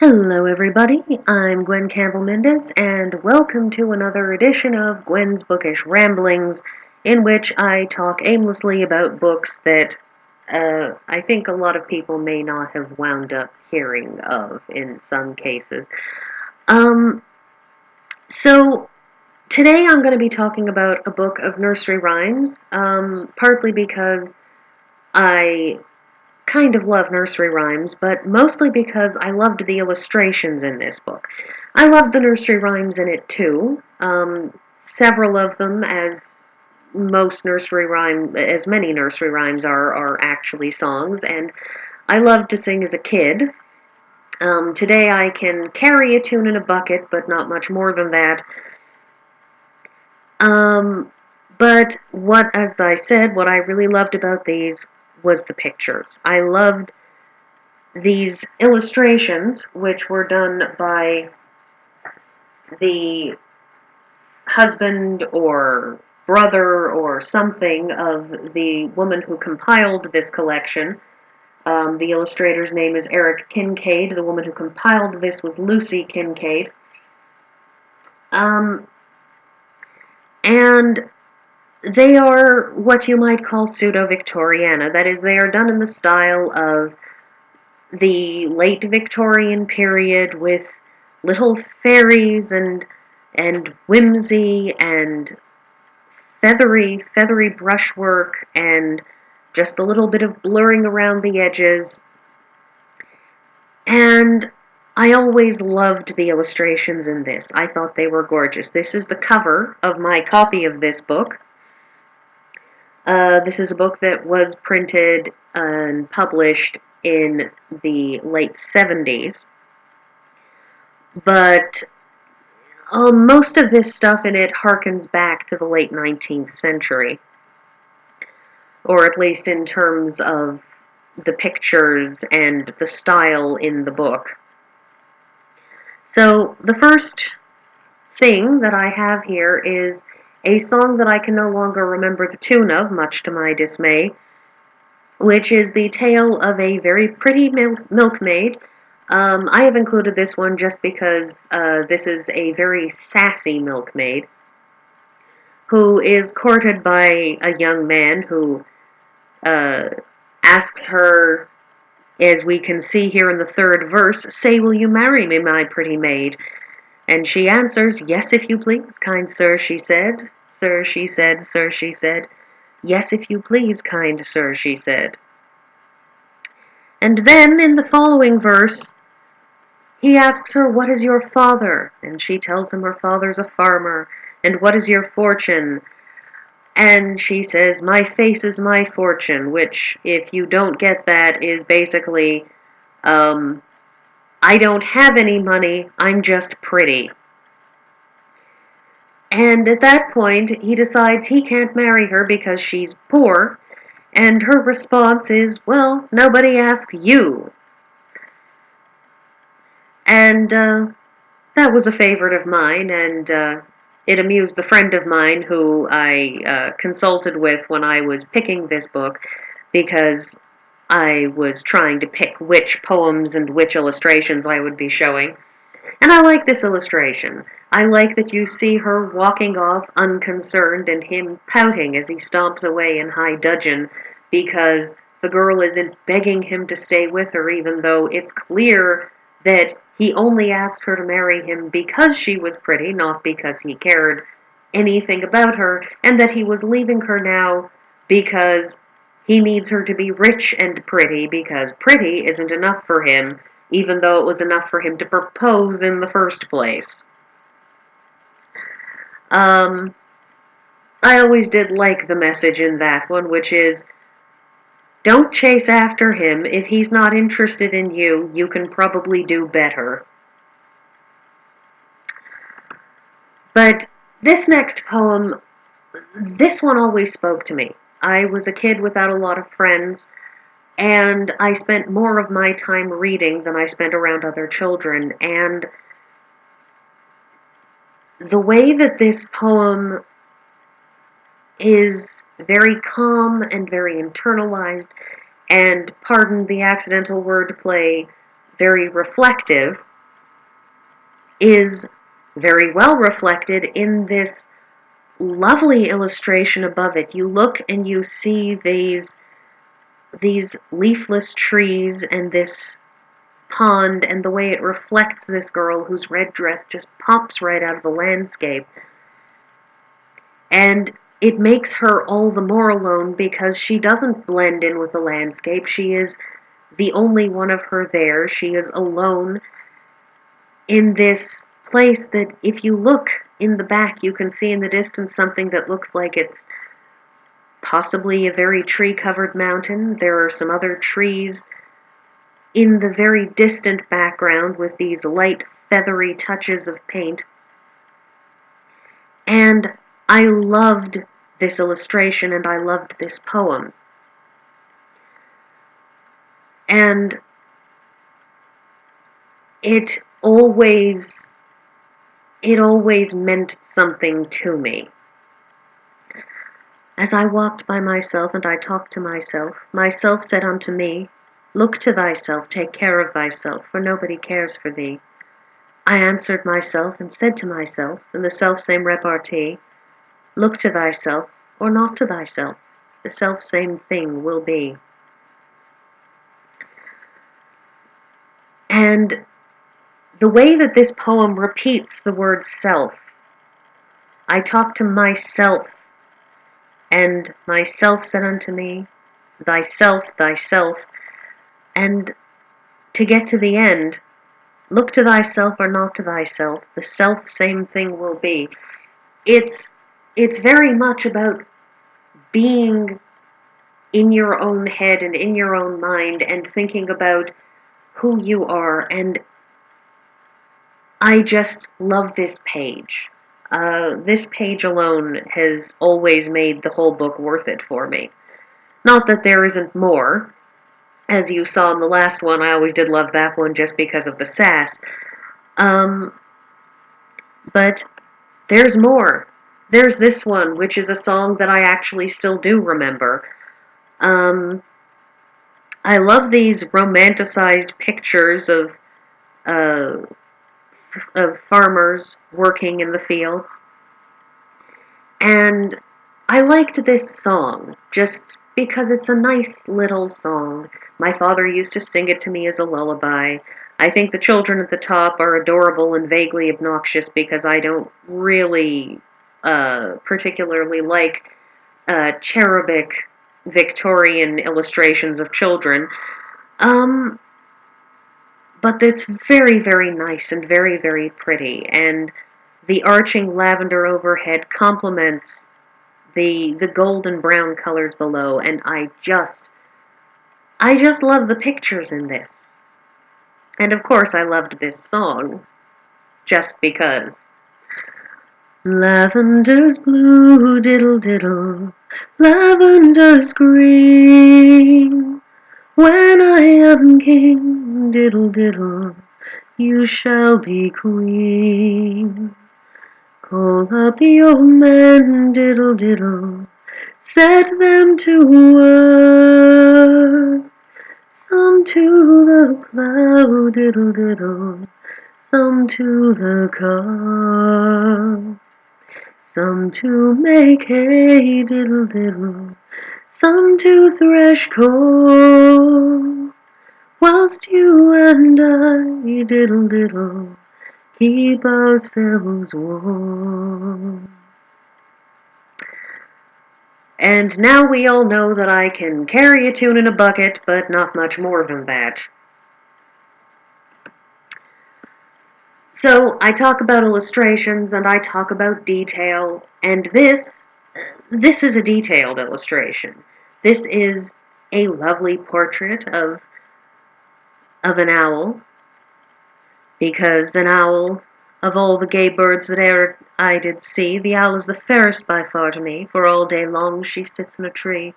Hello, everybody. I'm Gwen Campbell-Mindes, and welcome to another edition of Gwen's Bookish Ramblings, in which I talk aimlessly about books that I think a lot of people may not have wound up hearing of in some cases. Um, so today I'm going to be talking about a book of nursery rhymes, partly because I kind of love nursery rhymes, but mostly because I loved the illustrations in this book. I loved the nursery rhymes in it too. Several of them, as many nursery rhymes are actually songs, and I loved to sing as a kid. Today I can carry a tune in a bucket, but not much more than that. Um, but as I said, what I really loved about these was the pictures. I loved these illustrations, which were done by the husband or brother or something of the woman who compiled this collection. The illustrator's name is Eric Kincaid. The woman who compiled this was Lucy Kincaid. Um, and they are what you might call pseudo-Victoriana. That is, they are done in the style of the late Victorian period with little fairies and whimsy and feathery brushwork and just a little bit of blurring around the edges. And I always loved the illustrations in this. I thought they were gorgeous. This is the cover of my copy of this book. This is a book that was printed and published in the late 70s. But most of this stuff in it harkens back to the late 19th century, or at least in terms of the pictures and the style in the book. So the first thing that I have here is a song that I can no longer remember the tune of, much to my dismay, which is the tale of a very pretty milkmaid. I have included this one just because this is a very sassy milkmaid who is courted by a young man who uh, asks her, as we can see here in the third verse, "Say, will you marry me, my pretty maid?" And she answers, "Yes, if you please, kind sir," she said. "Sir," she said, "sir," she said. "Yes, if you please, kind sir," she said. And then, in the following verse, he asks her, "What is your father?" And she tells him her father's a farmer. "And what is your fortune?" And she says, "My face is my fortune," which, if you don't get that, is basically, I don't have any money, I'm just pretty. And at that point, he decides he can't marry her because she's poor, and her response is, "Well, nobody asked you." And that was a favorite of mine, and it amused the friend of mine who I consulted with when I was picking this book, because I was trying to pick which poems and which illustrations I would be showing. And I like this illustration. I like that you see her walking off unconcerned and him pouting as he stomps away in high dudgeon because the girl isn't begging him to stay with her, even though it's clear that he only asked her to marry him because she was pretty, not because he cared anything about her, and that he was leaving her now because he needs her to be rich and pretty, because pretty isn't enough for him, even though it was enough for him to propose in the first place. Um, I always did like the message in that one, which is, don't chase after him. If he's not interested in you, you can probably do better. But this next poem, this one always spoke to me. I was a kid without a lot of friends, and I spent more of my time reading than I spent around other children, and the way that this poem is very calm and very internalized, and, pardon the accidental wordplay, very reflective, is very well reflected in this lovely illustration above it. You look and you see these leafless trees and this pond, and the way it reflects this girl whose red dress just pops right out of the landscape. And it makes her all the more alone because she doesn't blend in with the landscape. She is the only one of her there. She is alone in this place that, if you look in the back, you can see in the distance something that looks like it's possibly a very tree-covered mountain. There are some other trees in the very distant background with these light, feathery touches of paint. And I loved this illustration, and I loved this poem. And it always meant something to me. As I walked by myself and I talked to myself, myself said unto me, Look to thyself, take care of thyself, for nobody cares for thee. I answered myself and said to myself, in the selfsame repartee, Look to thyself, or not to thyself, the selfsame thing will be. And the way that this poem repeats the word self, I talk to myself, and myself said unto me, Thyself, thyself, and to get to the end, look to thyself or not to thyself, the self-same thing will be. It's very much about being in your own head and in your own mind and thinking about who you are, and I just love this page. This page alone has always made the whole book worth it for me. Not that there isn't more. As you saw in the last one, I always did love that one just because of the sass. But there's more. There's this one, which is a song that I actually still do remember. I love these romanticized pictures of farmers working in the fields. And I liked this song just because it's a nice little song. My father used to sing it to me as a lullaby. I think the children at the top are adorable and vaguely obnoxious because I don't really particularly like cherubic Victorian illustrations of children. But it's very, very nice and very, very pretty, and the arching lavender overhead complements the golden brown colors below, and I just love the pictures in this. And of course I loved this song, just because. Lavender's blue, diddle diddle, lavender's green. When I am king, diddle diddle, you shall be queen. Call up the old men, diddle diddle, set them to work. Some to the plow, diddle diddle, some to the car. Some to make hay, diddle diddle, some to thresh corn. Whilst you and I, diddle diddle, keep ourselves warm. And now we all know that I can carry a tune in a bucket, but not much more than that. So I talk about illustrations and I talk about detail, and this is a detailed illustration. This is a lovely portrait of an owl, because an owl, of all the gay birds that e'er I did see, the owl is the fairest by far to me, for all day long she sits in a tree,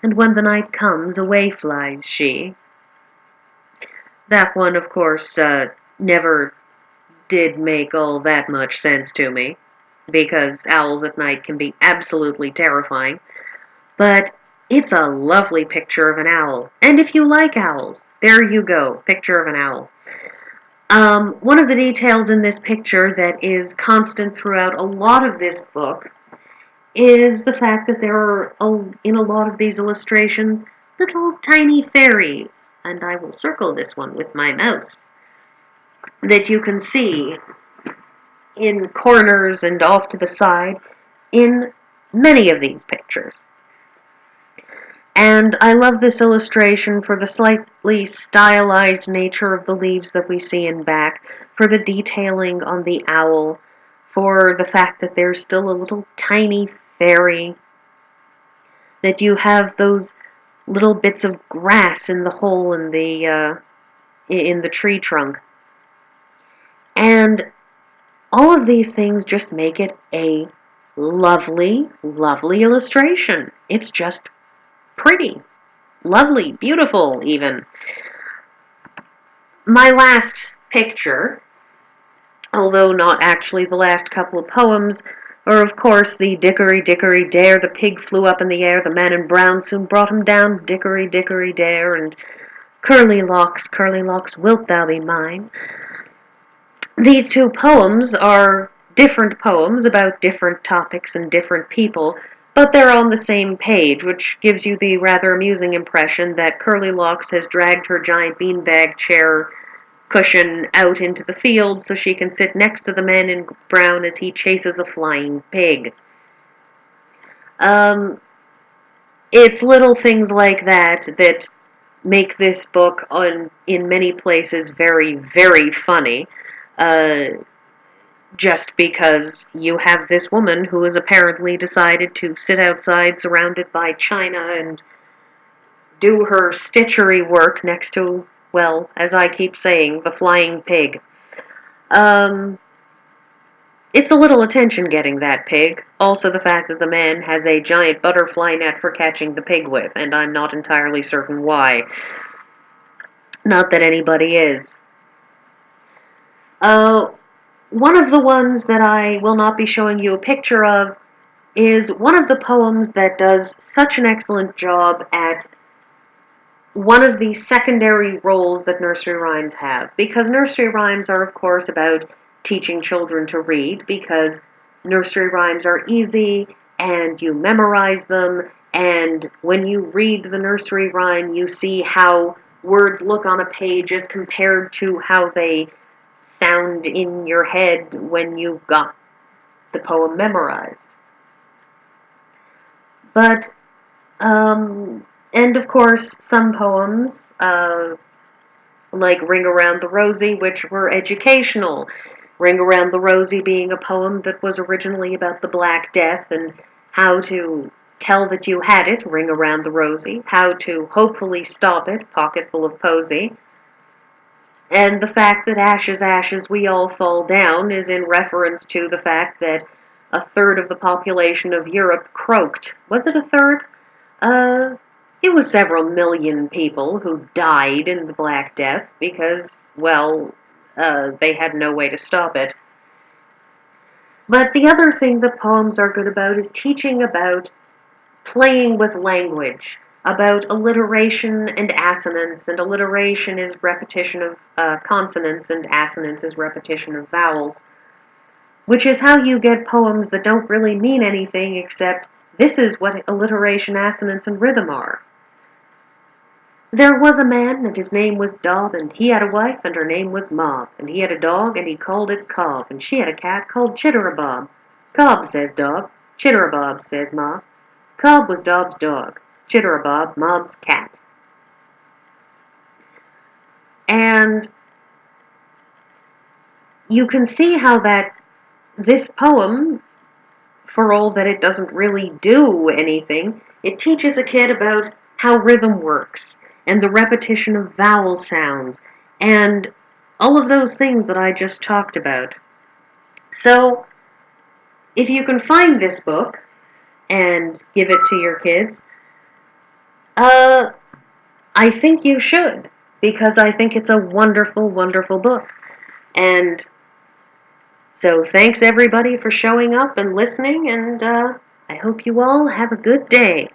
and when the night comes, away flies she. That one, of course, never did make all that much sense to me, because owls at night can be absolutely terrifying, but it's a lovely picture of an owl, and if you like owls, there you go, picture of an owl. One of the details in this picture that is constant throughout a lot of this book is the fact that there are, in a lot of these illustrations, little tiny fairies, and I will circle this one with my mouse, that you can see in corners and off to the side in many of these pictures. And I love this illustration for the slightly stylized nature of the leaves that we see in back, for the detailing on the owl, for the fact that there's still a little tiny fairy, that you have those little bits of grass in the hole in the tree trunk. And all of these things just make it a lovely, lovely illustration. It's just pretty, lovely, beautiful, even. My last picture, although not actually the last couple of poems, are of course the Dickory, Dickory, Dare, the pig flew up in the air, the man in brown soon brought him down, Dickory, Dickory, Dare, and Curly Locks, wilt thou be mine? These two poems are different poems about different topics and different people, but they're on the same page, which gives you the rather amusing impression that Curly Locks has dragged her giant beanbag chair cushion out into the field so she can sit next to the man in brown as he chases a flying pig. It's little things like that that make this book in many places very, very funny. Just because you have this woman who has apparently decided to sit outside surrounded by china and do her stitchery work next to, well, as I keep saying, the flying pig. It's a little attention getting, that pig. Also the fact that the man has a giant butterfly net for catching the pig with, and I'm not entirely certain why. Not that anybody is. One of the ones that I will not be showing you a picture of is one of the poems that does such an excellent job at one of the secondary roles that nursery rhymes have. Because nursery rhymes are, of course, about teaching children to read, because nursery rhymes are easy and you memorize them, and when you read the nursery rhyme, you see how words look on a page as compared to how they sound in your head when you've got the poem memorized. But, and of course, some poems, like Ring Around the Rosie, which were educational. Ring Around the Rosie being a poem that was originally about the Black Death and how to tell that you had it, ring around the rosy, how to hopefully stop it, pocketful of posy. And the fact that ashes, ashes, we all fall down is in reference to the fact that a third of the population of Europe croaked. Was it a third? It was several million people who died in the Black Death because, well, they had no way to stop it. But the other thing that poems are good about is teaching about playing with language, about alliteration and assonance, and alliteration is repetition of consonants and assonance is repetition of vowels, which is how you get poems that don't really mean anything except this is what alliteration, assonance, and rhythm are. There was a man, and his name was Dob, and he had a wife, and her name was Mob, and he had a dog, and he called it Cob, and she had a cat called Chitterabob. Cob, says Dob. Chitterabob, says Mob. Cob was Dob's dog. Chitterabob, Mob's cat. And you can see how that this poem, for all that it doesn't really do anything, it teaches a kid about how rhythm works, and the repetition of vowel sounds, and all of those things that I just talked about. So, if you can find this book and give it to your kids, I think you should, because I think it's a wonderful, wonderful book. And so thanks everybody for showing up and listening, and I hope you all have a good day.